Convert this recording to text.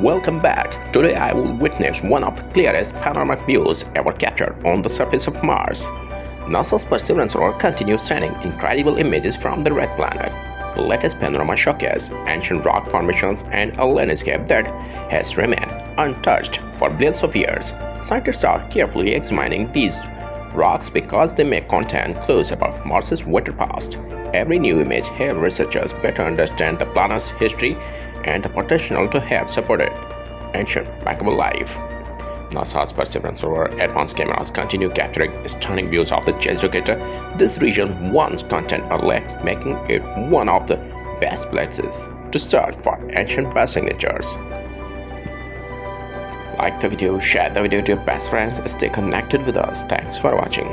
Welcome back. Today I will witness one of the clearest panoramic views ever captured on the surface of Mars. NASA's Perseverance rover continues sending incredible images from the red planet. The latest panorama showcases ancient rock formations and a landscape that has remained untouched for billions of years. Scientists are carefully examining these rocks because they may contain clues about Mars's wetter past. Every new image helps researchers better understand the planet's history and the potential to have supported ancient remarkable life. NASA's Perseverance rover advanced cameras continue capturing stunning views of the Jezero crater. This region once contained a lake, making it one of the best places to search for ancient past signatures. Like the video, share the video to your best friends, stay connected with us. Thanks for watching.